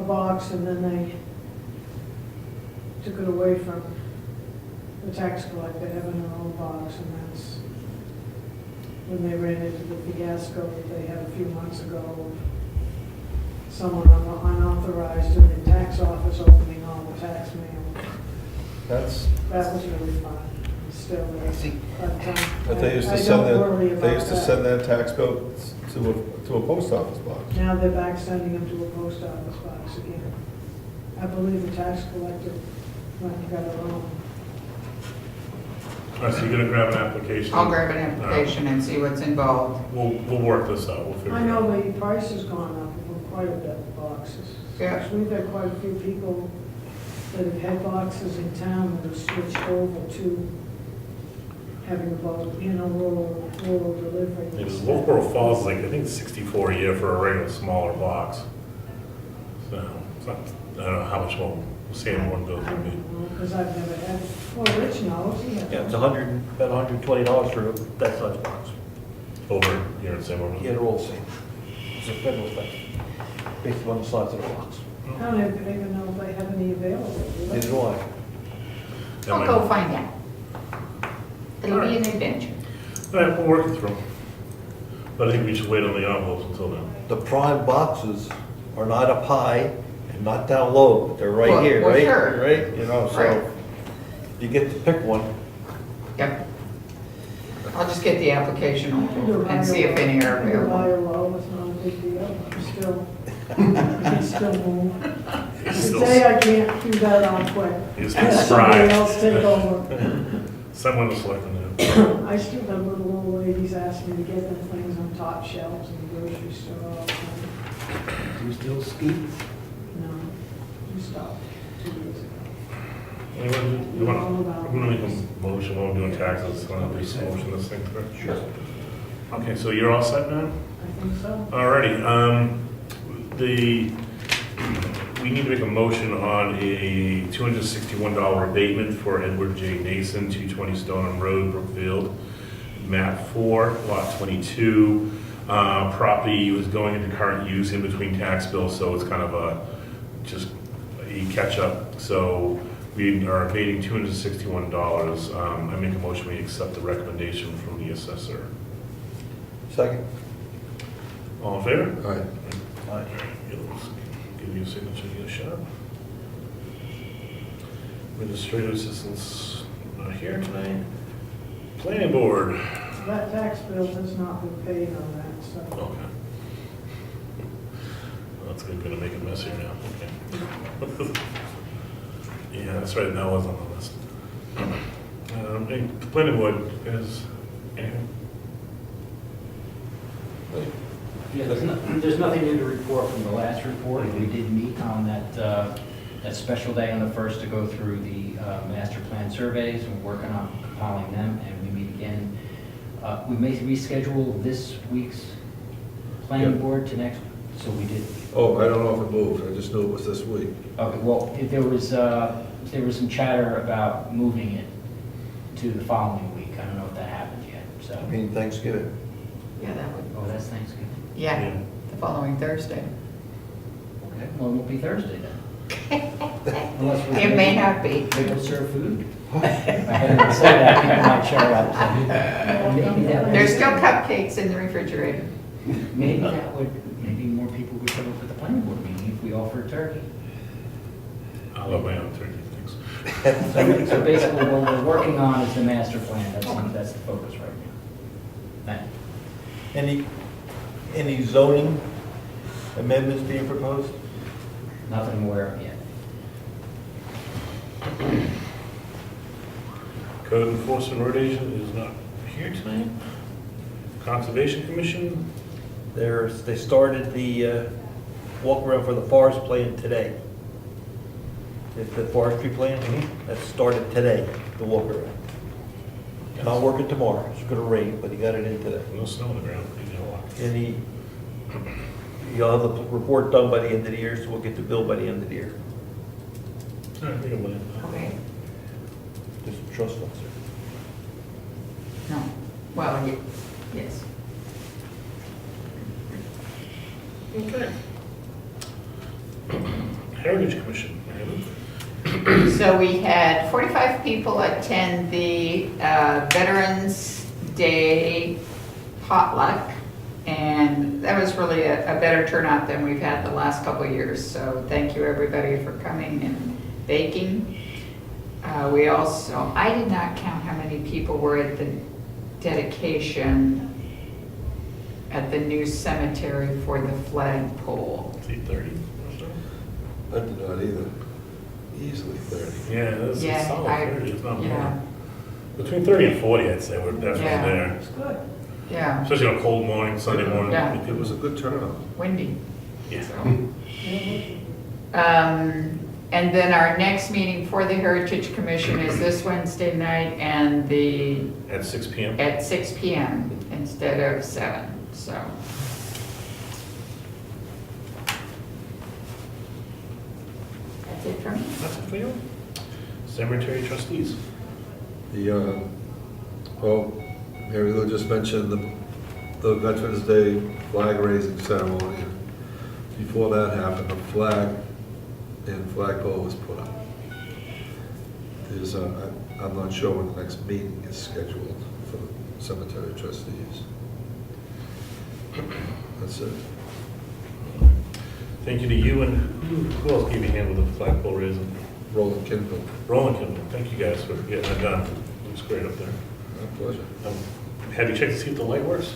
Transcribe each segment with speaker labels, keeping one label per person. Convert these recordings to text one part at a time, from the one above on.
Speaker 1: box and then they took it away from the tax collector having their own box, and that's when they ran into the fiasco that they had a few months ago of someone unauthorized in the tax office opening all the tax mail. That was really fun. Still,
Speaker 2: But they used to send that tax bill to a post office box.
Speaker 1: now they're back sending them to a post office box again. I believe the tax collector went and got her own.
Speaker 3: All right, so you're gonna grab an application?
Speaker 4: I'll grab an application and see what's involved.
Speaker 3: We'll work this out, we'll figure it out.
Speaker 1: I know the price has gone up for quite a bit of boxes.
Speaker 4: Yeah.
Speaker 1: We've had quite a few people that have had boxes in town that have switched over to having about, rural delivery.
Speaker 3: Because Wolfboro Falls is like, I think it's $64 a year for a regular smaller box. So, it's not, I don't know how much more San Juan goes would be.
Speaker 1: Because I've never had, well, Rich knows, he had.
Speaker 5: Yeah, it's about $120 for that size box.
Speaker 3: Over here in San Juan.
Speaker 5: Yeah, they're all the same. It's a federal thing, based on the size of the box.
Speaker 1: I don't even know if they have any available, do they?
Speaker 5: Neither do I.
Speaker 3: That
Speaker 4: I'll
Speaker 3: might-
Speaker 4: go find out. It'll be an adventure.
Speaker 3: All right, we'll work it through. But I think we should wait on the envelopes until then.
Speaker 5: The prime boxes are not up high and not down low, but they're right here,
Speaker 4: Well,
Speaker 5: right?
Speaker 4: sure.
Speaker 5: Right,
Speaker 4: Right.
Speaker 5: so you get to pick one.
Speaker 4: Yep. I'll just get the application over and see if any are available.
Speaker 1: Buy a low, it's not a big deal, I'm still, I can still move. Today I can't do that on quick.
Speaker 3: It's
Speaker 1: Let
Speaker 3: been
Speaker 1: somebody
Speaker 3: fried.
Speaker 1: else take over.
Speaker 3: Someone was selecting it.
Speaker 1: I still have little old ladies asking me to get them things on top shelves in the grocery store all the time.
Speaker 6: Do you still ski?
Speaker 1: No, you stopped 2 years ago.
Speaker 3: You want to make a motion while we're doing taxes, so I'll motion this thing through?
Speaker 5: Sure.
Speaker 3: Okay, so you're all set now?
Speaker 1: I think so.
Speaker 3: Alrighty, we need to make a motion on a $261 abatement for Edward J. Nason, 220 Stoneham Road, Brookfield, map 4, lot 22. Property was going into current use in between tax bills, so it's kind of just a catch-up. So we are abating $261. I make a motion, we accept the recommendation from the assessor.
Speaker 5: Second.
Speaker 3: All in favor?
Speaker 2: All right.
Speaker 5: Aye.
Speaker 3: Give you a signature, get a shot. Administrative assistants not here tonight. Planning board.
Speaker 1: That tax bill has not been paid on that, so.
Speaker 3: Okay. Well, that's gonna make it messier now, okay. Yeah, that's right, that was on the list. Hey, the planning board, is anything?
Speaker 6: Yeah, there's nothing new to report from the last report. We did meet on that special day on the 1st to go through the master plan surveys, and we're working on compiling them, and we meet again. We may reschedule this week's planning board to next, so we did.
Speaker 2: Oh, I don't know if it moved, I just knew it was this week.
Speaker 6: Okay, well, there was some chatter about moving it to the following week. I don't know if that happened yet, so.
Speaker 5: I mean Thanksgiving.
Speaker 4: Yeah, that would,
Speaker 6: Oh, that's Thanksgiving.
Speaker 4: yeah, the following Thursday.
Speaker 6: Okay, well, it won't be Thursday then. Unless we
Speaker 4: It may not be.
Speaker 6: They will serve food. I hadn't said that, people might show up. Maybe that would-
Speaker 4: There's still cupcakes in the refrigerator.
Speaker 6: Maybe maybe more people would show up at the planning board meeting if we offered turkey.
Speaker 3: I love my own turkey, thanks.
Speaker 6: So basically, what we're working on is the master plan. That's the focus right now. Thank you.
Speaker 5: Any zoning amendments being proposed?
Speaker 6: Nothing I'm aware of yet.
Speaker 3: Code enforcement road agent is not here tonight. Conservation Commission,
Speaker 5: They started the walk around for the forest plan today. It's the forestry plan, that started today, the walk around. Not working tomorrow, it's gonna rain, but he got it in today.
Speaker 3: no snow on the ground, you know what?
Speaker 5: And you'll have the report done by the end of the year, so we'll get the bill by the end of the year.
Speaker 3: All right, we can wait.
Speaker 4: Okay.
Speaker 5: Just trust us.
Speaker 4: No. Well, yes.
Speaker 3: Okay. Heritage Commission, Marilou.
Speaker 4: So we had 45 people attend the Veterans Day potluck, and that was really a better turnout than we've had the last couple of years. So thank you, everybody, for coming and baking. We also, I did not count how many people were at the dedication at the new cemetery for the flagpole.
Speaker 3: 8:30 or so?
Speaker 2: I did not either. Easily 30.
Speaker 3: Yeah, it's
Speaker 4: Yeah,
Speaker 3: a solid 30, it's not
Speaker 4: Yeah,
Speaker 3: more. Between 30 and 40, I'd say, we're definitely
Speaker 4: Yeah.
Speaker 3: there.
Speaker 1: It's good.
Speaker 4: yeah,
Speaker 3: Especially on a cold morning, Sunday morning.
Speaker 4: Yeah.
Speaker 2: It was a good turnout.
Speaker 4: windy.
Speaker 3: Yeah.
Speaker 4: And then our next meeting for the Heritage Commission is this Wednesday night and
Speaker 3: At 6 PM.
Speaker 4: at 6 PM instead of 7, so. That's it for me.
Speaker 3: That's it for you. Cemetery trustees.
Speaker 2: Well, Mary Lou just mentioned the Veterans Day flag raising ceremony. Before that happened, a flag and flagpole was put up. I'm not sure when the next meeting is scheduled for the cemetery trustees. That's it.
Speaker 3: Thank you to you, and who else gave you a hand with the flagpole raising?
Speaker 2: Roland Kimball.
Speaker 3: Roland Kimball. Thank you guys for getting that done. Looks great up there.
Speaker 2: My pleasure.
Speaker 3: Have you checked to see if the light works?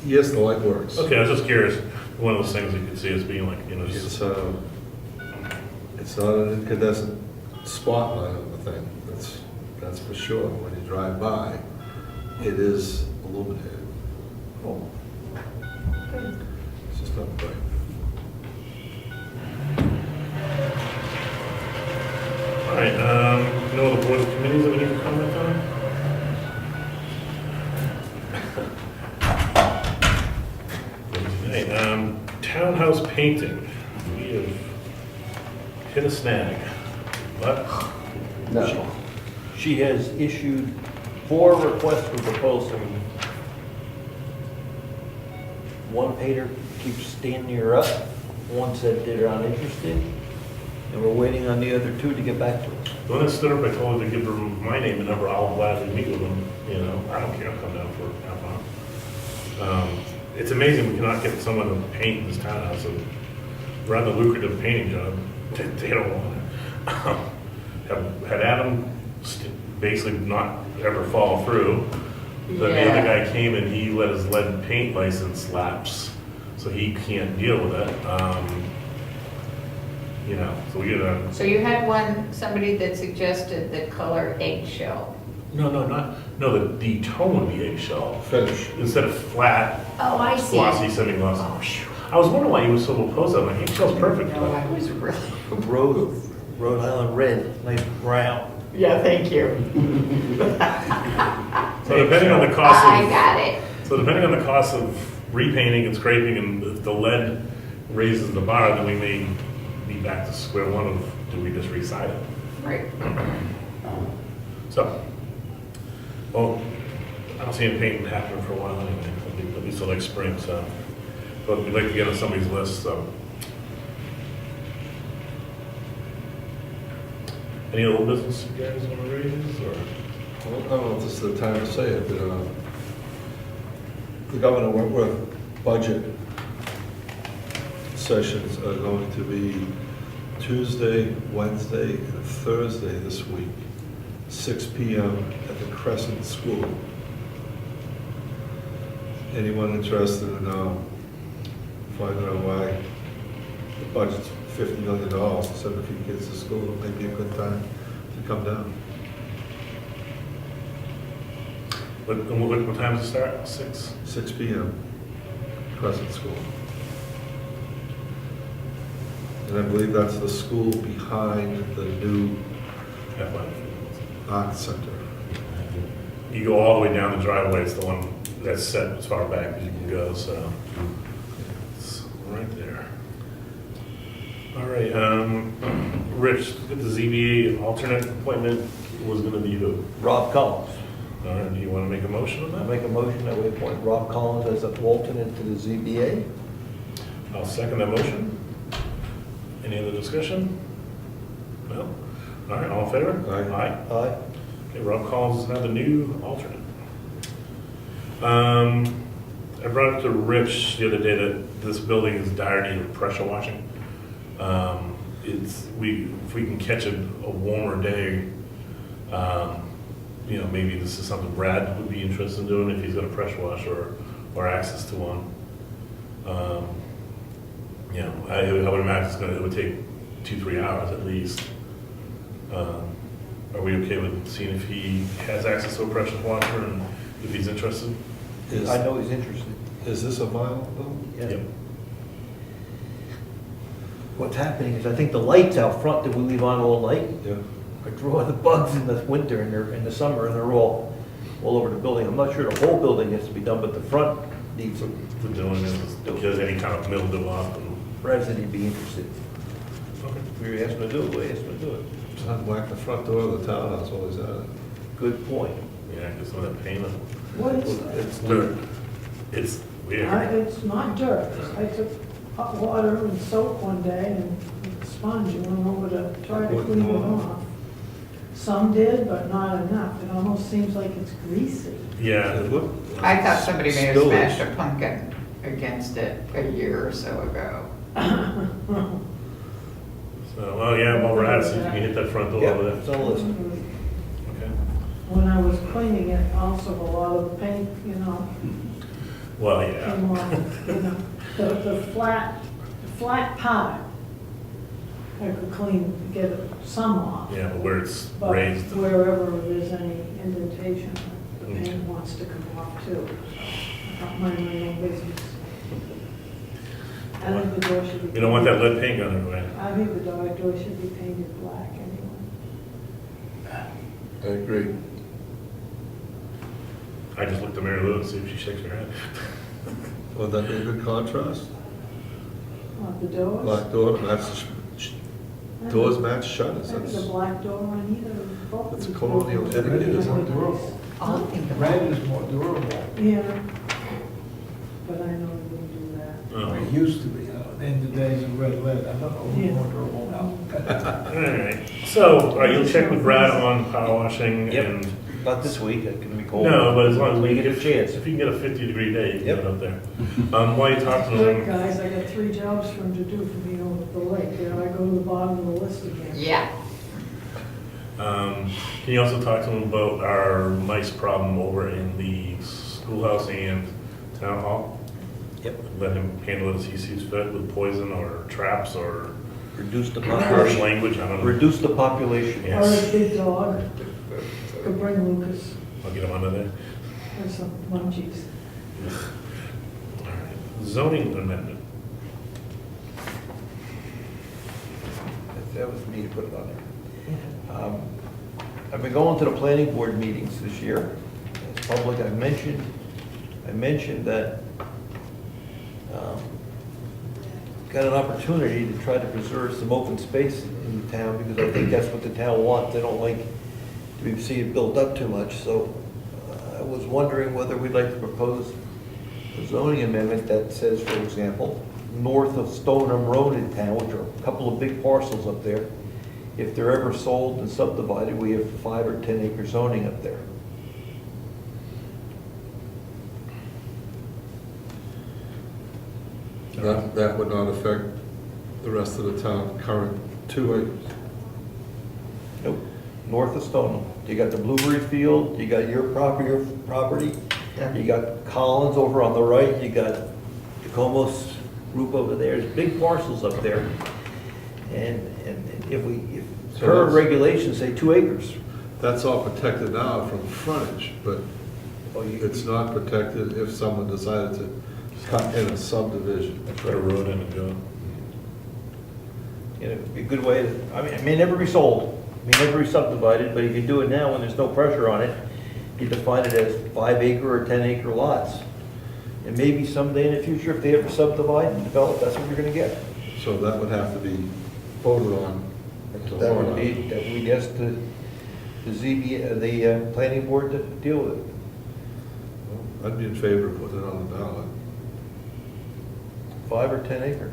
Speaker 2: Yes, the light works.
Speaker 3: Okay, I was just curious. One of those things you could see as being like, just.
Speaker 2: It's not an incandescent spotlight on the thing, that's for sure. When you drive by, it is illuminated.
Speaker 4: Cool.
Speaker 2: It's just not bright.
Speaker 3: All right, no other boards and committees that we need to comment on? Tonight, townhouse painting, we have hit a snag, but
Speaker 5: No. She has issued 4 requests for proposal. One painter keeps standing her up, one said they're uninterested, and we're waiting on the other 2 to get back to us.
Speaker 3: the one that stood up, I told her to give her my name and number, I'll gladly meet with them, I don't care, I'll come down for half an hour. It's amazing we cannot get someone to paint this townhouse, a rather lucrative painting job, they don't want it. Had Adam basically not ever fall through, the
Speaker 4: Yeah.
Speaker 3: other guy came and he let his lead paint license lapse, so he can't deal with it. So we gotta,
Speaker 4: So you had somebody that suggested the color eggshell.
Speaker 3: no, the tone would be eggshell.
Speaker 2: Finish.
Speaker 3: Instead of flat,
Speaker 4: Oh, I see.
Speaker 3: glossy, semi-glossy.
Speaker 4: Oh, sure.
Speaker 3: I was wondering why he was so opposed to it, like, eggshell's perfect.
Speaker 4: No, I was really.
Speaker 5: Rhode Island red, nice brown.
Speaker 4: Yeah, thank you.
Speaker 3: So depending on the cost
Speaker 4: I
Speaker 3: of,
Speaker 4: got it.
Speaker 3: so depending on the cost of repainting and scraping, and if the lead raises the bar, then we may be back to square one of, do we just re-side it?
Speaker 4: Right.
Speaker 3: So, well, I don't see any painting happening for a while anyway, at least till next spring, so. But we'd like to get on somebody's list, so. Any old business you guys want to raise, or?
Speaker 2: Well, I don't know if this is the time to say it, but the Governor Wentworth budget sessions are going to be Tuesday, Wednesday, and Thursday this week, 6 PM at the Crescent School. Anyone interested in finding out why the budget's $50 million to send a few kids to school, it may be a good time to come down.
Speaker 3: What time does it start? 6?
Speaker 2: 6 PM, Crescent School. And I believe that's the school behind the new art center.
Speaker 3: You go all the way down the driveway, it's the one that's set as far back as you can go, so it's right there. All right, Rich, the ZBA alternate appointment was gonna be who?
Speaker 5: Rob Collins.
Speaker 3: All right, do you wanna make a motion on
Speaker 5: I
Speaker 3: that?
Speaker 5: make a motion that we appoint Rob Collins as an alternate to the ZBA.
Speaker 3: I'll second that motion. Any other discussion? No? All right, all in favor?
Speaker 2: Aye.
Speaker 5: Aye.
Speaker 3: Okay, Rob Collins is now the new alternate. I brought up to Rich the other day that this building is dire need of pressure washing. If we can catch a warmer day, maybe this is something Brad would be interested in doing if he's got a pressure wash or access to one. I would imagine it would take 2-3 hours at least. Are we okay with seeing if he has access to a pressure washer and if he's interested?
Speaker 5: I know he's interested.
Speaker 2: Is this a mile though?
Speaker 5: Yeah.
Speaker 3: Yep.
Speaker 5: What's happening is I think the lights out front that we leave on all night
Speaker 2: Yeah.
Speaker 5: are drawing the bugs in the winter and they're in the summer and they're all over the building. I'm not sure the whole building has to be done, but the front needs
Speaker 3: So
Speaker 5: some
Speaker 3: we're doing this, does any kind of mildew off and.
Speaker 5: resident be interested.
Speaker 3: Okay.
Speaker 5: We asked him to do it, we asked him to do it.
Speaker 2: Just whack the front door of the townhouse while he's at it.
Speaker 5: Good point.
Speaker 3: Yeah, because of that payment.
Speaker 1: What is
Speaker 3: It's dirt. It's weird.
Speaker 1: It's not dirt. I took hot water and soap one day and a sponge and went over to try to clean it off. Some did, but not enough. It almost seems like it's greasy.
Speaker 3: Yeah.
Speaker 2: It looked-
Speaker 4: I thought somebody may have
Speaker 2: Still
Speaker 4: smashed
Speaker 2: is.
Speaker 4: a pumpkin against it a year or so ago.
Speaker 3: So, well, yeah, while we're at it, see if you can hit that front door
Speaker 5: Yeah,
Speaker 3: over there.
Speaker 5: it's on the list.
Speaker 3: Okay.
Speaker 1: When I was cleaning it, also a lot of the paint,
Speaker 3: Well, yeah.
Speaker 1: came off, the flat part. I could get some off.
Speaker 3: Yeah, but where it's
Speaker 1: But
Speaker 3: raised.
Speaker 1: wherever there's any indentation, the paint wants to come off too. I don't mind my own business. I think the door should be.
Speaker 3: You don't want that lead paint on it, right?
Speaker 1: I think the door should be painted black anyway.
Speaker 2: I agree.
Speaker 3: I just looked at Marilou and see if she shakes her head.
Speaker 2: Would that be a good contrast?
Speaker 1: The doors.
Speaker 2: Black door, match, doors match shutters.
Speaker 1: I think the
Speaker 2: That's,
Speaker 1: black door on either of both.
Speaker 2: That's
Speaker 1: of
Speaker 2: colonial
Speaker 1: those
Speaker 2: etiquette,
Speaker 1: would be
Speaker 2: isn't it?
Speaker 1: nice.
Speaker 4: I'll think about
Speaker 7: Red
Speaker 4: it.
Speaker 7: is more durable.
Speaker 1: Yeah, but I know they wouldn't do that.
Speaker 3: Oh.
Speaker 7: It used to be, in the days of red lead. I don't know
Speaker 1: Yeah.
Speaker 7: who's more durable now.
Speaker 3: All right. So, all right, you'll check with Brad on power washing
Speaker 5: Yep.
Speaker 3: and,
Speaker 5: Not this week, it can be cold.
Speaker 3: no, but as long as
Speaker 5: We
Speaker 3: we
Speaker 5: get a chance.
Speaker 3: If you can get a 50-degree day, you can
Speaker 5: Yep.
Speaker 3: get up there. While you talk to
Speaker 1: Look,
Speaker 3: them,
Speaker 1: guys, I got 3 jobs for him to do for me over at the lake. There, I go to the bottom of the list again.
Speaker 4: Yeah.
Speaker 3: can you also talk to them about our mice problem over in the schoolhouse and town hall?
Speaker 5: Yep.
Speaker 3: Let him handle it as he sees fit with poison or traps or
Speaker 5: Reduce the
Speaker 3: harsh
Speaker 5: population.
Speaker 3: language, I don't know.
Speaker 5: Reduce the population.
Speaker 3: Yeah.
Speaker 1: Or
Speaker 3: Yes.
Speaker 1: a big dog. Could bring Lucas.
Speaker 3: I'll get him under there.
Speaker 1: Or some munchies.
Speaker 3: All right. Zoning amendment.
Speaker 5: That was me to put it on there. I've been going to the planning board meetings this year. It's public, I mentioned that got an opportunity to try to preserve some open space in the town because I think that's what the town wants. They don't like to see it built up too much. So I was wondering whether we'd like to propose a zoning amendment that says, for example, north of Stoneham Road in town, which are a couple of big parcels up there, if they're ever sold and subdivided, we have 5 or 10 acre zoning up there.
Speaker 2: that would not affect the rest of the town, current 2 acres.
Speaker 5: Nope, north of Stoneham. You got the Blueberry Field, you got your property, you got Collins over on the right, you got the Comeau's group over there. There's big parcels up there. And if
Speaker 2: So
Speaker 5: current
Speaker 2: that's-
Speaker 5: regulations say 2 acres.
Speaker 2: That's all protected now from frontage, but
Speaker 5: Oh,
Speaker 2: it's not protected if someone decided to cut in a subdivision.
Speaker 3: Put a road in and go.
Speaker 5: It'd be a good way to, it may never be sold, it may never be subdivided, but you can do it now when there's no pressure on it. You define it as 5 acre or 10 acre lots. And maybe someday in the future, if they ever subdivide and develop, that's what you're gonna get.
Speaker 2: So that would have to be voted on.
Speaker 5: That would be, that we'd ask the planning board to deal with it.
Speaker 2: I'd be in favor of putting it on the ballot.
Speaker 5: 5 or 10 acre.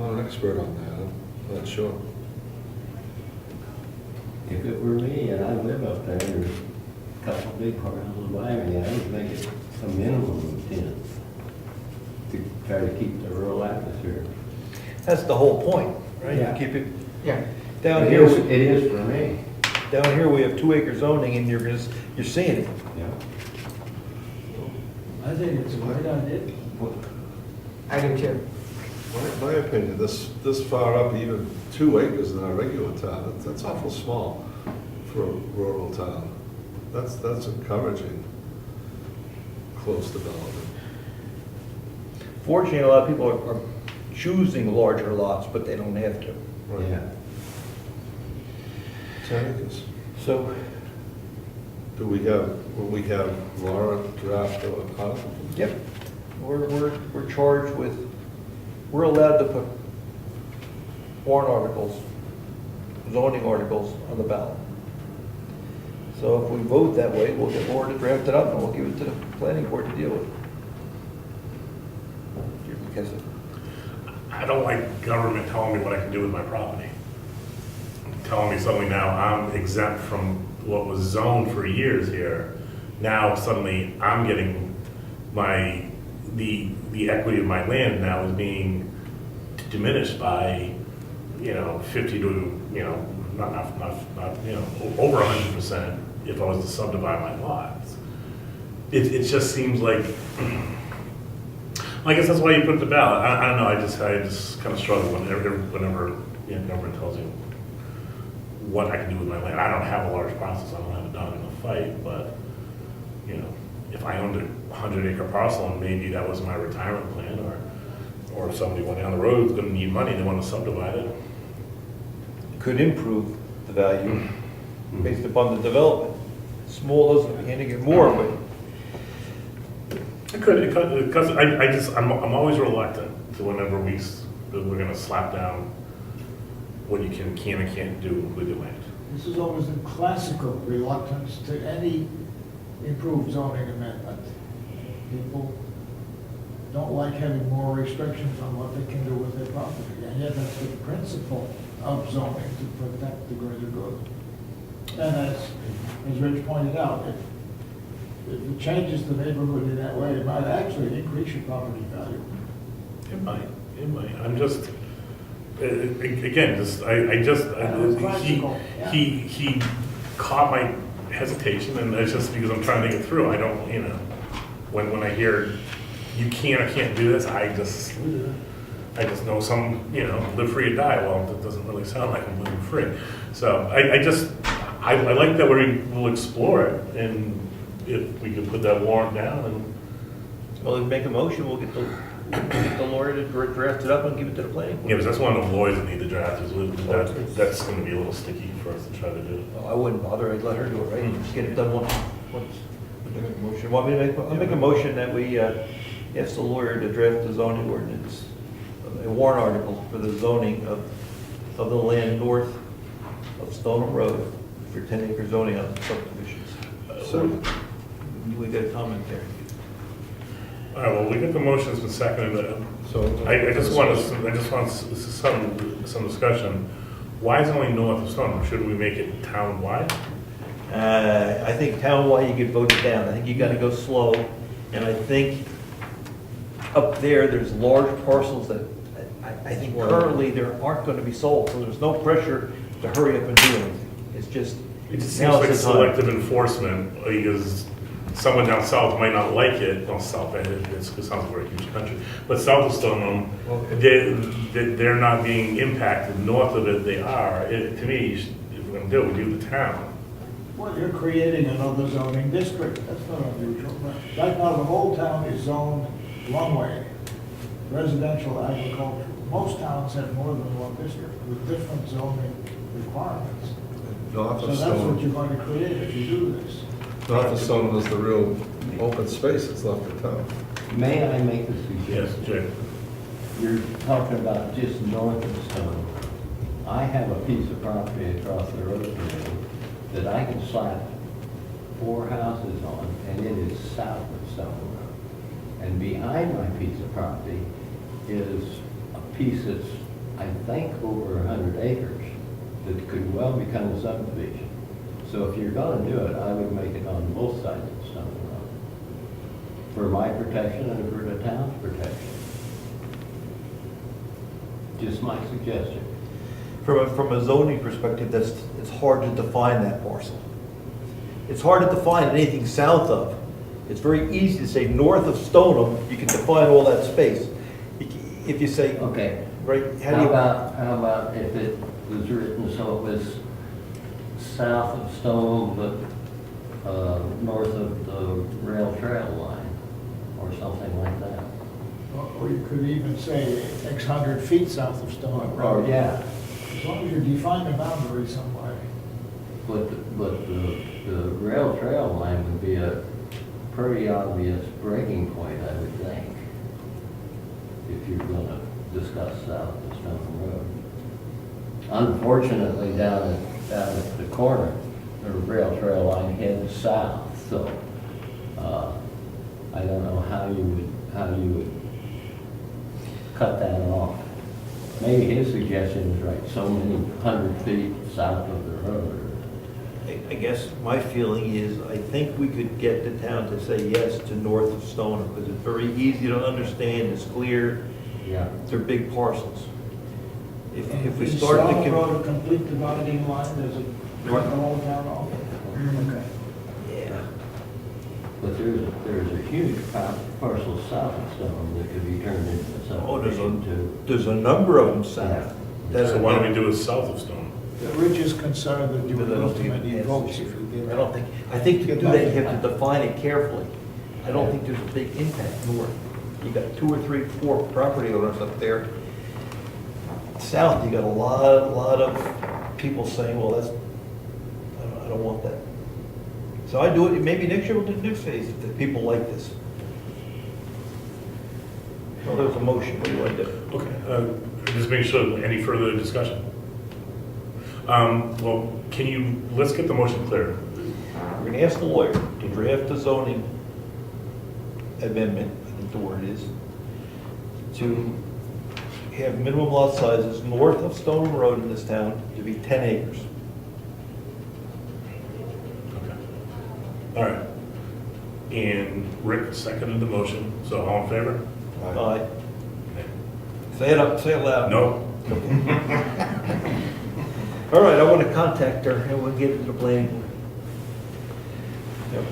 Speaker 2: not an expert on that, I'm not sure.
Speaker 8: If it were me and I live up there, there's a couple of big houses by me, I would make it a minimum of 10 to try to keep the rural atmosphere.
Speaker 5: That's the whole point, right?
Speaker 8: Yeah.
Speaker 5: Keep it,
Speaker 4: Yeah.
Speaker 5: down
Speaker 8: It
Speaker 5: here,
Speaker 8: is, it is for me.
Speaker 5: down here, we have 2-acre zoning, and you're seeing it.
Speaker 8: Yeah.
Speaker 7: I think it's a great idea.
Speaker 4: I do too.
Speaker 2: My opinion, this far up, even 2 acres in our regular town, that's awful small for a rural town. That's encouraging close development.
Speaker 5: Fortunately, a lot of people are choosing larger lots, but they don't have to.
Speaker 2: Right.
Speaker 8: Yeah.
Speaker 2: 10 acres.
Speaker 5: So,
Speaker 2: Will we have Laura draft a article?
Speaker 5: yep, we're charged with, we're allowed to put warrant articles, zoning articles on the ballot. So if we vote that way, we'll get Laura to draft it up and we'll give it to the planning board to deal with. Because
Speaker 3: I don't like government telling me what I can do with my property. Telling me suddenly now I'm exempt from what was zoned for years here. Now suddenly I'm getting the equity of my land now is being diminished by, 50 to, not, over 100% if I was to subdivide my lots. It just seems like, I guess that's why you put it to ballot. I don't know, I just kind of struggle whenever government tells you what I can do with my land. I don't have a large parcel, so I don't have a dog in the fight, but, if I owned a 100-acre parcel and maybe that was my retirement plan, or if somebody went down the road who's gonna need money, they want to subdivide it.
Speaker 5: could improve the value based upon the development. Small doesn't mean to get more, but
Speaker 3: It could, because I'm always reluctant to whenever we're gonna slap down what you can and can't do with your land.
Speaker 7: This is always a classical reluctance to any improved zoning amendment. People don't like having more restrictions on what they can do with their property, and yet that's the principle of zoning, to protect the greater good. And as Rich pointed out, if it changes the neighborhood in that way, it might actually increase your property value.
Speaker 3: It might. I'm just, again,
Speaker 7: Practical, yeah.
Speaker 3: he caught my hesitation, and it's just because I'm trying to get through. I don't, when I hear you can or can't do this, I just know some, live free or die. Well, that doesn't really sound like I'm living free. So I like that we'll explore it, and if we could put that warrant down and.
Speaker 5: well, if we make a motion, we'll get the lawyer to draft it up and give it to the planning board.
Speaker 3: Yeah, because that's one of the lawyers that need the draft. That's going to be a little sticky for us to try to do.
Speaker 5: Well, I wouldn't bother, I'd let her do it, right? Just get it done once. Motion, want me to make, I'll make a motion that we ask the lawyer to draft the zoning ordinance, a warrant article for the zoning of the land north of Stoneham Road for 10-acre zoning on subdivisions.
Speaker 2: So,
Speaker 5: We got a comment there.
Speaker 3: All right, well, we got the motions and seconded.
Speaker 2: so.
Speaker 3: I just want some discussion. Why is it only north of Stoneham? Shouldn't we make it town-wide?
Speaker 5: I think townwide you could vote it down. I think you gotta go slow. And I think up there's large parcels that I think currently there aren't gonna be sold, so there's no pressure to hurry up and do anything. It's just.
Speaker 3: It just seems
Speaker 5: now's
Speaker 3: like
Speaker 5: the time.
Speaker 3: selective enforcement, because someone down south might not like it. Well, south, it sounds like we're a huge country. But south of Stoneham, they're not being impacted. North of it, they are. To me, if we're gonna do it, we do the town.
Speaker 7: Well, you're creating another zoning district, that's not unusual. Right now, the whole town is zoned one way, residential, agricultural. Most towns have more than one district with different zoning requirements.
Speaker 2: North
Speaker 7: So
Speaker 2: of
Speaker 7: that's what
Speaker 2: Stoneham,
Speaker 7: you're going to create if you do this.
Speaker 2: north of Stoneham is the real open space that's left in town.
Speaker 8: May I make a
Speaker 3: Yes,
Speaker 8: suggestion?
Speaker 3: Jay.
Speaker 8: You're talking about just north of Stone. I have a piece of property across the road from me that I can slap 4 houses on, and it is south of Stone Road. And behind my piece of property is a piece that's I think, over 100 acres that could well become a subdivision. So if you're gonna do it, I would make it on both sides of Stone Road. For my protection and for the town's protection. Just my suggestion.
Speaker 5: From a zoning perspective, it's hard to define that parcel. It's hard to define anything south of. It's very easy to say north of Stoneham, you can define all that space. If you say,
Speaker 8: Okay.
Speaker 5: right,
Speaker 8: How about if it was written so it was south of Stone, but north of the rail trail line, or something like that?
Speaker 7: Or you could even say X hundred feet south of Stone Road.
Speaker 8: Or, yeah,
Speaker 7: As long as you define the boundary somewhere.
Speaker 8: but the rail trail line would be a pretty obvious breaking point, I would think, if you're gonna discuss south of Stone Road. Unfortunately, down at the corner, the rail trail line heads south, so, I don't know how you would cut that off. Maybe his suggestion is right, so many 100 feet south of the road.
Speaker 5: I guess my feeling is, I think we could get the town to say yes to north of Stoneham, because it's very easy to understand, it's clear,
Speaker 8: Yeah.
Speaker 5: they're big parcels. If we
Speaker 7: Is
Speaker 5: start
Speaker 7: Stone
Speaker 5: to,
Speaker 7: Road a complete dividing line, does it cut the whole town off? Okay.
Speaker 5: yeah,
Speaker 8: But there's a huge parcel south of Stone that could be turned into a
Speaker 5: oh,
Speaker 8: subdivision too.
Speaker 5: there's a number of them south.
Speaker 8: Yeah.
Speaker 3: So why don't we do it south of Stone?
Speaker 7: Rich is concerned that you would
Speaker 5: Because I don't
Speaker 7: lose too
Speaker 5: think
Speaker 7: many
Speaker 5: it
Speaker 7: votes
Speaker 5: passes.
Speaker 7: if you did.
Speaker 5: I think to do that, you have to define it carefully. I don't think there's a big impact north. You got 2 or 3, 4 property owners up there. South, you got a lot of people saying, well, I don't want that. So I do it, maybe next year we'll do the next phase, if the people like this. Well, there's a motion, what do you want to do?
Speaker 3: Okay, just make sure, any further discussion? Well, let's get the motion clear.
Speaker 5: We're gonna ask the lawyer to draft the zoning amendment, I think the word is, to have minimum lot sizes north of Stone Road in this town to be 10 acres.
Speaker 3: Okay. All right. And Rick seconded the motion, so all in favor?
Speaker 5: Aye. Say it loud.
Speaker 3: No?
Speaker 5: All right, I want to contact her and we'll get it to the planning board. Yep.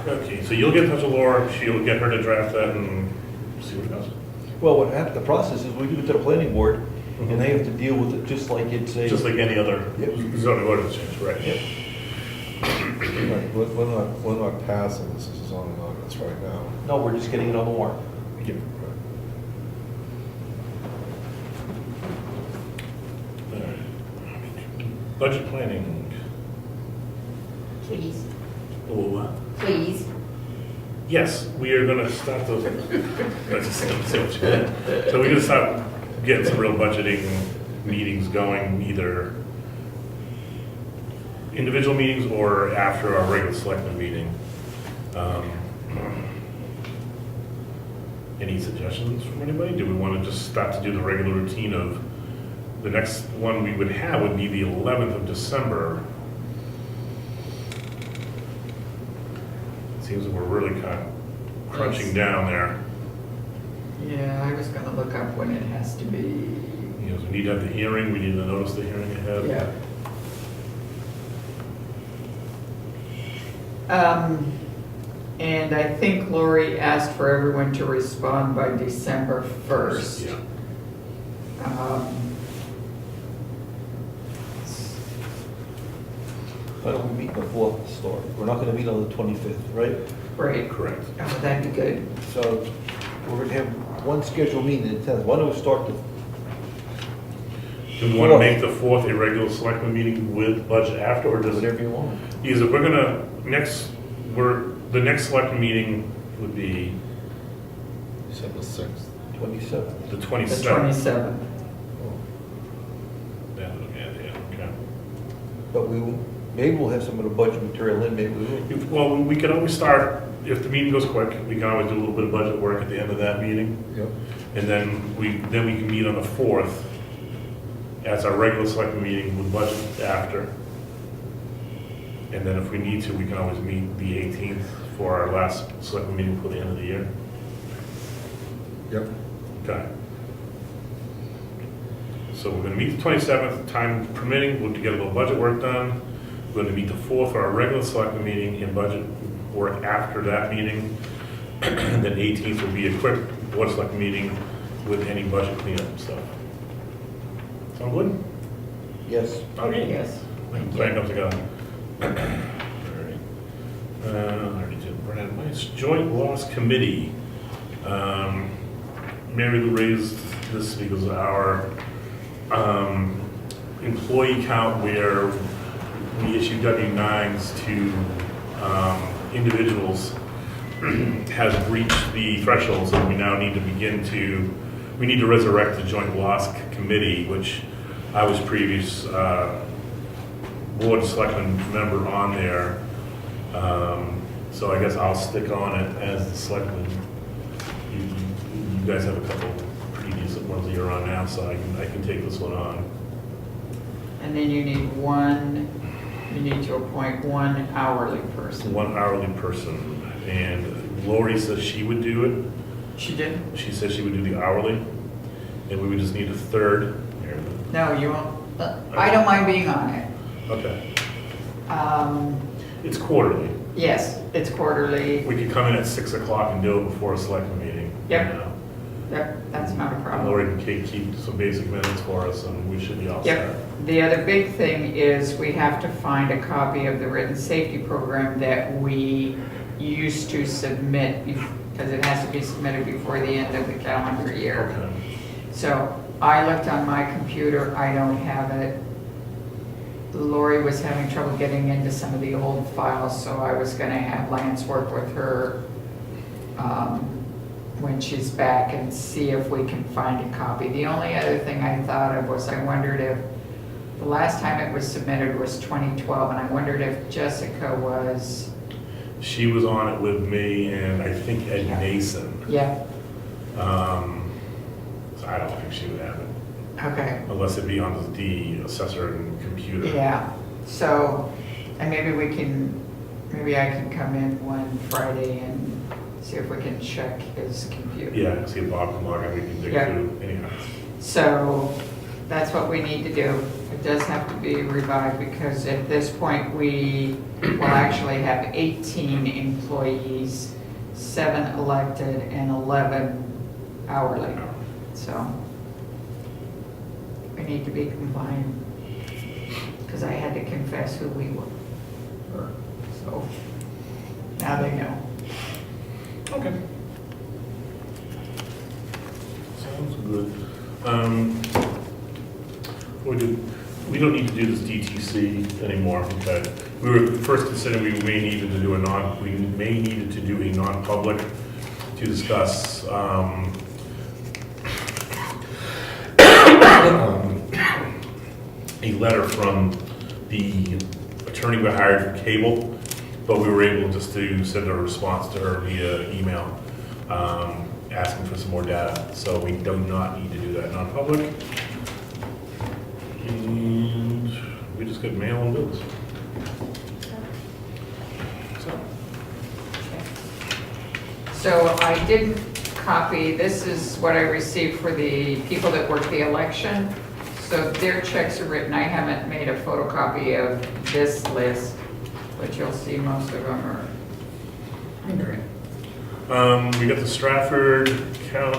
Speaker 3: Okay, so you'll get in touch with Laura, she'll get her to draft that and see what it goes.
Speaker 5: Well, what happened, the process is we give it to the planning board and they have to deal with it just like it's a.
Speaker 3: Just like any other
Speaker 5: Yep.
Speaker 3: zoning ordinance change, right?
Speaker 5: Yep.
Speaker 2: Right, we're not passing this as a zoning ordinance right now.
Speaker 5: No, we're just getting it on the warrant.
Speaker 3: Yep. All right. Budget planning.
Speaker 4: Please,
Speaker 3: Oh,
Speaker 4: please.
Speaker 3: yes, we are gonna start those. Let's just say what you did. So we're gonna start getting some real budgeting meetings going, either individual meetings or after our regular selectmen meeting. Any suggestions from anybody? Do we want to just start to do the regular routine of, the next one we would have would be the 11th of December. Seems like we're really kind of crunching down there.
Speaker 4: Yeah, I was gonna look up when it has to be.
Speaker 3: You know, so we need to have the hearing, we need to notice the hearing ahead.
Speaker 4: And I think Laurie asked for everyone to respond by December 1st.
Speaker 3: Yeah.
Speaker 5: Why don't we meet before the start? We're not gonna meet on the 25th, right?
Speaker 4: Right.
Speaker 3: Correct.
Speaker 4: Oh, that'd be good.
Speaker 5: So we're gonna have one scheduled meeting at 10th. Why don't we start the,
Speaker 3: Do we want to make the 4th a regular selectman meeting with budget after, or does it?
Speaker 5: whatever you want?
Speaker 3: Because if we're gonna, the next selectman meeting would be
Speaker 2: December 6th.
Speaker 5: 27th.
Speaker 3: the
Speaker 4: The
Speaker 3: 27th.
Speaker 4: 27th.
Speaker 3: Yeah, okay.
Speaker 5: But maybe we'll have some of the budget material in, maybe we will.
Speaker 3: Well, we can always start, if the meeting goes quick, we can always do a little bit of budget work at the end of that meeting.
Speaker 2: Yep.
Speaker 3: And then we can meet on the 4th as our regular select meeting with budget after. And then if we need to, we can always meet the 18th for our last select meeting for the end of the year.
Speaker 2: Yep.
Speaker 3: Okay. So we're gonna meet the 27th, time permitting, we'll get a little budget work done. We're gonna meet the 4th for our regular select meeting and budget work after that meeting. And then 18th will be a quick board of select meeting with any budget cleanup stuff. Sound good?
Speaker 5: Yes.
Speaker 3: Okay.
Speaker 4: Yes.
Speaker 3: Plan comes together. Alright. I already did Brad Weiss, Joint Loss Committee. Marilou raised this because our employee count where we issue W-9s to individuals has breached the threshold, so we now need to we need to resurrect the Joint Loss Committee, which I was previous board of selectmen member on there. So I guess I'll stick on it as the selectman. You guys have a couple pretty decent ones that you're on now, so I can take this one on.
Speaker 4: And then you need to appoint one hourly person.
Speaker 3: One hourly person, and Laurie says she would do it.
Speaker 4: She did?
Speaker 3: She said she would do the hourly, and we would just need a third.
Speaker 4: No, you won't. I don't mind being on it.
Speaker 3: Okay. It's quarterly.
Speaker 4: Yes, it's quarterly.
Speaker 3: We could come in at 6 o'clock and do it before a selectmen meeting.
Speaker 4: Yep.
Speaker 3: You know?
Speaker 4: Yep, that's not a problem.
Speaker 3: Laurie and Kate keep some basic minutes for us, and we should be all
Speaker 4: Yep.
Speaker 3: set.
Speaker 4: The other big thing is we have to find a copy of the written safety program that we used to submit, because it has to be submitted before the end of the calendar year.
Speaker 3: Okay.
Speaker 4: So I looked on my computer, I don't have it. Lori was having trouble getting into some of the old files, so I was gonna have Lance work with her when she's back and see if we can find a copy. The only other thing I thought of was I wondered if, the last time it was submitted was 2012, and I wondered if Jessica was,
Speaker 3: She was on it with me and I think Ed Nason.
Speaker 4: yeah,
Speaker 3: So I don't think she would have it,
Speaker 4: okay.
Speaker 3: unless it be on the assessor and computer.
Speaker 4: Yeah, so, and maybe I can come in one Friday and see if we can check his computer.
Speaker 3: Yeah, see if Bob can log in, we can dig
Speaker 4: Yeah.
Speaker 3: through anyhow.
Speaker 4: So that's what we need to do. It does have to be revived because at this point we will actually have 18 employees, 7 elected and 11 hourly. So we need to be compliant because I had to confess who we were. So now they know.
Speaker 3: Okay. Sounds good. We don't need to do this DTC anymore, okay? We were first considering we may need to do a non-public to discuss a letter from the attorney we hired for cable, but we were able just to send a response to her via email, asking for some more data. So we do not need to do that non-public. And we just got mail and bills.
Speaker 4: So I didn't copy, this is what I received for the people that work the election. So their checks are written, I haven't made a photocopy of this list, but you'll see most of them are.
Speaker 3: We got the Stratford count,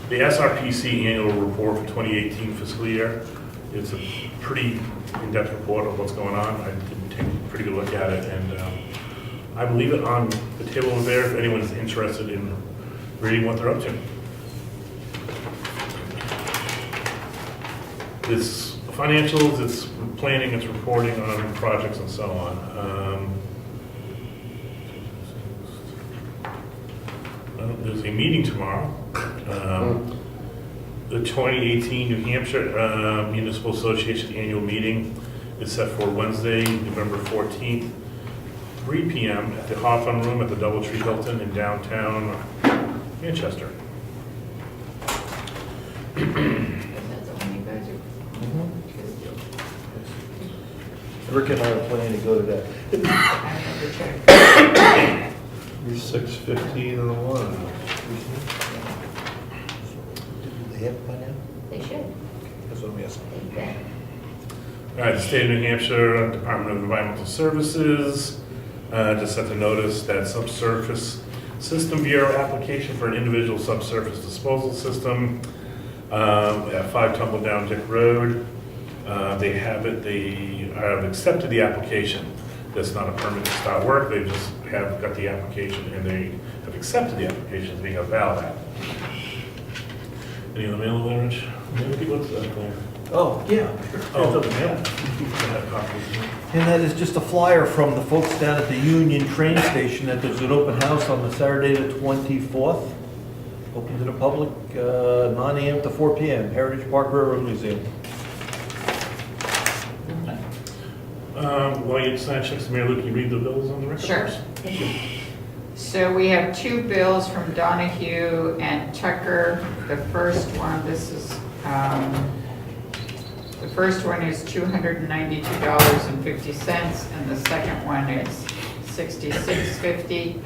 Speaker 3: the SRPC annual report for 2018 fiscal year. It's a pretty in-depth report of what's going on. I did take a pretty good look at it, and I will leave it on the table over there if anyone is interested in reading what they're up to. It's financials, it's planning, it's reporting on projects and so on. There's a meeting tomorrow. The 2018 New Hampshire Municipal Association annual meeting is set for Wednesday, November 14th, 3 p.m. at the Hawthorne Room at the Doubletree Hilton in downtown Manchester.
Speaker 5: Rick and I are planning to go to that.
Speaker 4: I have to check.
Speaker 2: 6:15 in the morning.
Speaker 5: Do they have it by now?
Speaker 4: They should.
Speaker 5: That's what I'm asking.
Speaker 4: Yeah.
Speaker 3: All right, the state of New Hampshire Department of Environmental Services just sent a notice that subsurface system bureau application for an individual subsurface disposal system at 5 Tumbledown Dick Road. They have accepted the application. That's not a permit to start work, they just have got the application and they have accepted the application as being a valid. Any other mail letters? What's that there?
Speaker 5: Oh, yeah.
Speaker 3: Oh, yeah. I have copies.
Speaker 5: And that is just a flyer from the folks down at the Union train station that there's an open house on the Saturday the 24th. Open to the public, 9 a.m. to 4 p.m., Heritage Park Railroad Museum.
Speaker 3: While you sign checks, Marilou, can you read the bills on the record?
Speaker 4: Sure.
Speaker 3: Thank you.
Speaker 4: So we have 2 bills from Donahue and Tucker. The first one, the first one is $292.50, and the second one is $66.50.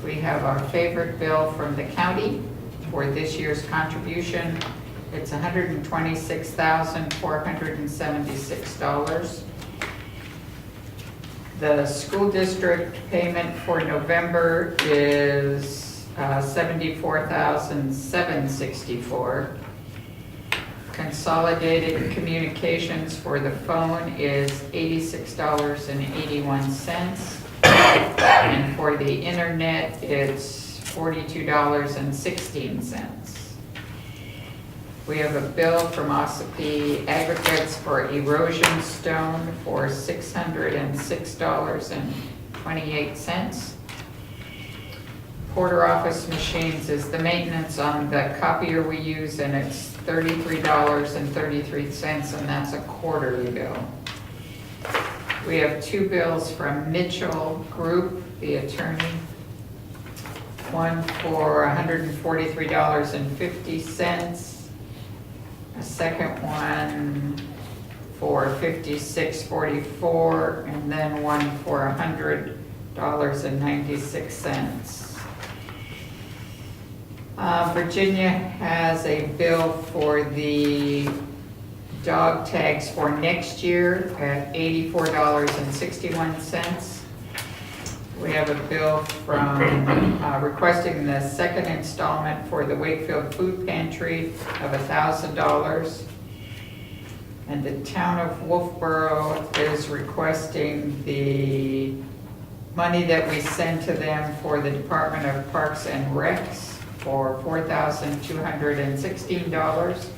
Speaker 4: We have our favorite bill from the county for this year's contribution. It's $126,476. The school district payment for November is $74,764. Consolidated communications for the phone is $86.81. And for the internet, it's $42.16. We have a bill from Ossipee Aggregates for erosion stone for $606.28. Porter Office Machines is the maintenance on the copier we use, and it's $33.33, and that's a quarterly bill. We have 2 bills from Mitchell Group, the attorney. One for $143.50. A second one for $56.44, and then one for $100.96. Virginia has a bill for the dog tags for next year at $84.61. We have a bill from requesting the second installment for the Wakefield Food Pantry of $1,000. And the town of Wolfboro is requesting the money that we send to them for the Department of Parks and Recs for $4,216.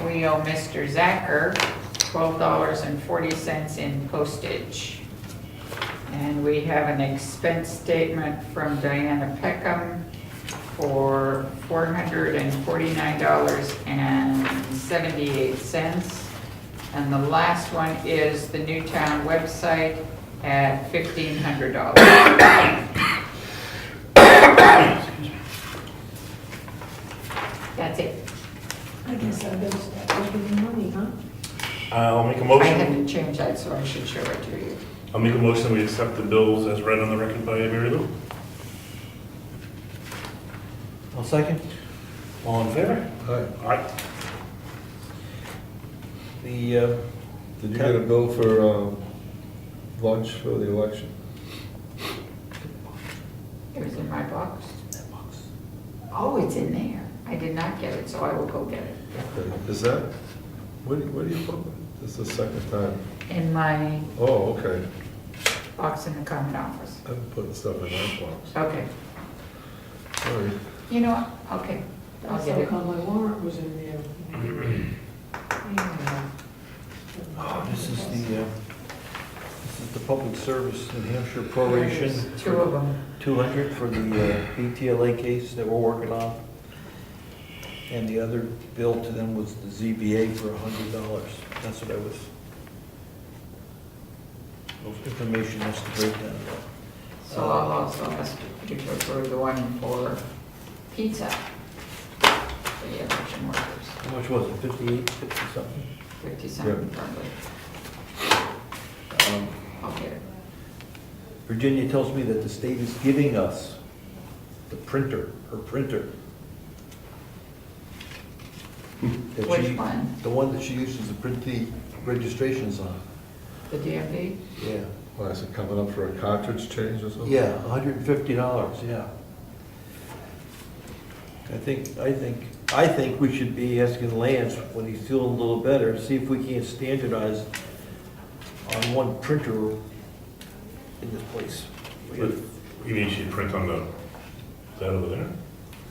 Speaker 4: We owe Mr. Zacher $12.40 in postage. And we have an expense statement from Diana Peckham for $449.78. And the last one is the Newtown website at $1,500. That's it.
Speaker 1: I guess I better start giving money, huh?
Speaker 3: I'll make a
Speaker 4: I
Speaker 3: motion.
Speaker 4: had to change that, so I should show it to you.
Speaker 3: I'll make a motion, we accept the bills as read on the record by Marilou.
Speaker 5: I'll second.
Speaker 3: All in favor?
Speaker 2: Hi,
Speaker 3: Aye.
Speaker 5: The,
Speaker 2: did you get a bill for lunch for the election?
Speaker 4: It was in my box. Oh, it's in there. I did not get it, so I will go get it.
Speaker 2: Okay. Is that, where do you put it? This is the second time.
Speaker 4: In my
Speaker 2: Oh, okay.
Speaker 4: box in the common office.
Speaker 2: I'm putting stuff in that box.
Speaker 4: Okay.
Speaker 2: Sorry.
Speaker 4: You know what? Okay, I'll
Speaker 1: That's
Speaker 4: get
Speaker 1: how
Speaker 4: it.
Speaker 1: come my warrant was in there. Yeah.
Speaker 5: oh, this is the public service New Hampshire proration.
Speaker 4: There's 2 of them.
Speaker 5: 200 for the BTLA case that we're working on. And the other bill to them was the ZBA for $100. That's what I was, information has to break down.
Speaker 4: So I'll also ask you to approve the one for pizza for the election workers.
Speaker 5: How much was it, 58, 50 something?
Speaker 4: 50 something probably. I'll get it.
Speaker 5: Virginia tells me that the state is giving us the printer, her printer. That
Speaker 4: Which
Speaker 5: she-
Speaker 4: one?
Speaker 5: The one that she uses to print the registrations on.
Speaker 4: The DMV?
Speaker 5: Yeah.
Speaker 2: Why, is it coming up for a cartridge change or something?
Speaker 5: Yeah, $150, yeah. I think we should be asking Lance, when he's feeling a little better, see if we can't standardize on one printer in this place.
Speaker 3: But you mean she print on the, is that over there?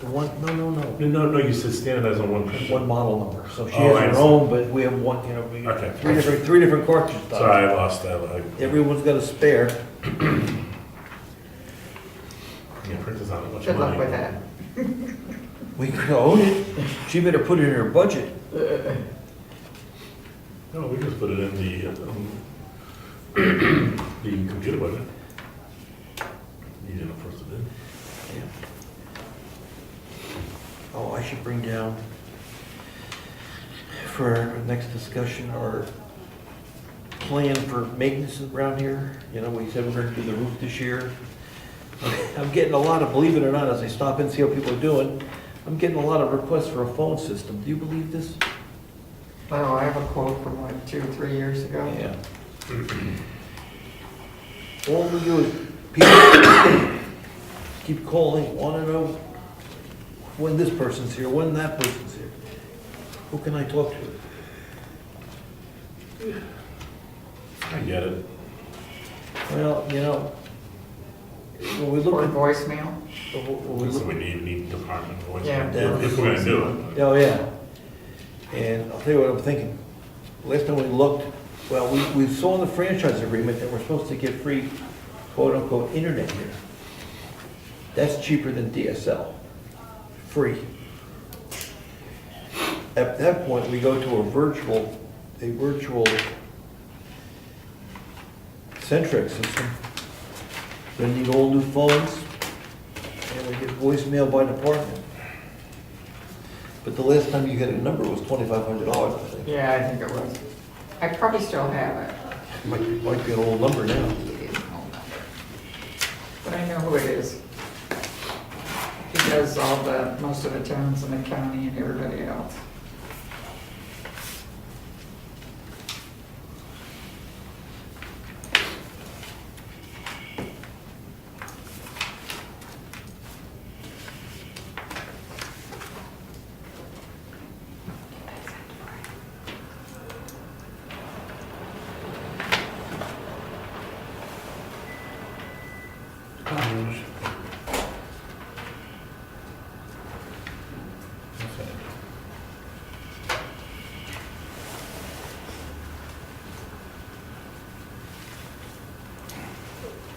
Speaker 5: The one, no,
Speaker 3: No, you said standardize on one printer.
Speaker 5: one model number. So she
Speaker 3: Oh,
Speaker 5: has
Speaker 3: I
Speaker 5: her
Speaker 3: see.
Speaker 5: own, but we have one, we got
Speaker 3: Okay.
Speaker 5: three different cartridge types.
Speaker 3: Sorry, I lost that.
Speaker 5: Everyone's got a spare.
Speaker 3: Yeah, printers aren't much
Speaker 4: Good luck
Speaker 3: money.
Speaker 4: with that.
Speaker 5: We could own it. She better put it in her budget.
Speaker 3: No, we just put it in the computer budget. Easy enough for us to do.
Speaker 5: Oh, I should bring down for our next discussion our plan for maintenance around here. You know, we said we're gonna do the roof this year. I'm getting a lot of, believe it or not, as I stop and see how people are doing, I'm getting a lot of requests for a phone system. Do you believe this?
Speaker 4: Oh, I have a quote from like 2 or 3 years ago.
Speaker 5: Yeah. All we do is people keep calling, wanna know when this person's here, when that person's here. Who can I talk to?
Speaker 3: I get it.
Speaker 5: Well, you know, when we look
Speaker 4: Or
Speaker 5: at,
Speaker 4: voicemail.
Speaker 5: when we
Speaker 3: So
Speaker 5: look,
Speaker 3: we need department voice.
Speaker 4: Yeah.
Speaker 3: If we're gonna do it.
Speaker 5: oh, yeah. And I'll tell you what I'm thinking. Last time we looked, well, we saw in the franchise agreement that we're supposed to get free quote-unquote internet here. That's cheaper than DSL. Free. At that point, we go to a virtual Centric system. We need all new phones, and we get voicemail by department. But the last time you got a number was $2,500, I think.
Speaker 4: Yeah, I think it was. I probably still have it.
Speaker 5: Might be an old number now.
Speaker 4: It is an old number. But I know who it is. Because most of the towns in the county and everybody else.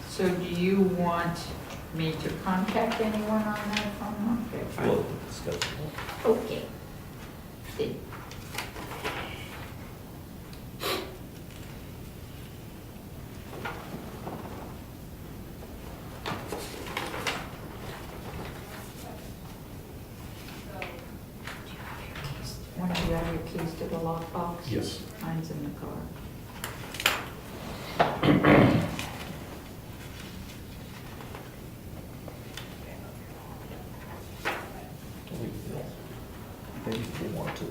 Speaker 4: So do you want me to contact anyone on that phone? Okay, fine.
Speaker 5: We'll discuss it.
Speaker 4: Okay. See. One of you have your keys to the lockbox?
Speaker 3: Yes.
Speaker 4: Mine's in the car.
Speaker 5: Maybe if they want to.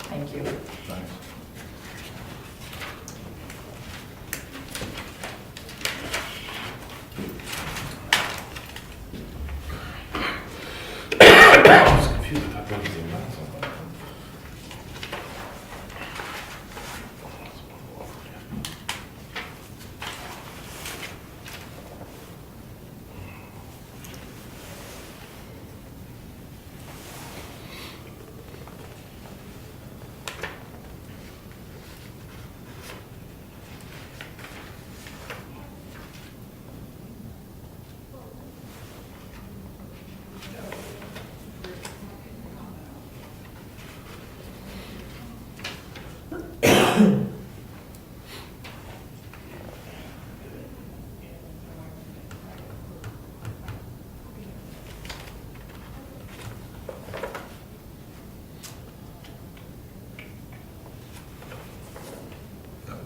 Speaker 4: Thank you.
Speaker 3: I was confused. I thought that was the amount.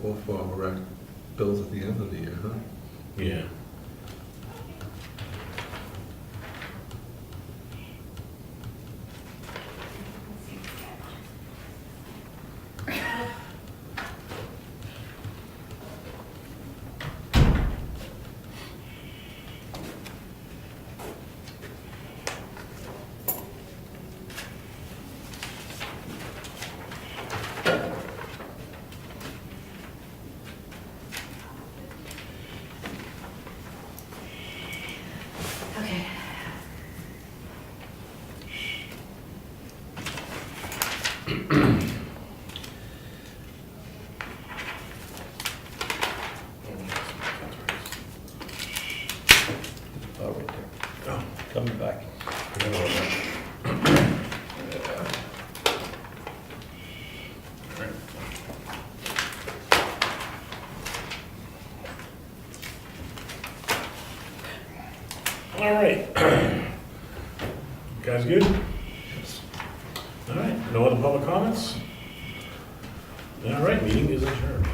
Speaker 2: or for bills at the end of the year, huh?
Speaker 3: Yeah.
Speaker 4: Okay.
Speaker 5: Oh, right there.
Speaker 3: Oh,
Speaker 5: Coming back.
Speaker 3: forgot about that. All right. Guys good? All right, no other public comments? All right, meeting is adjourned.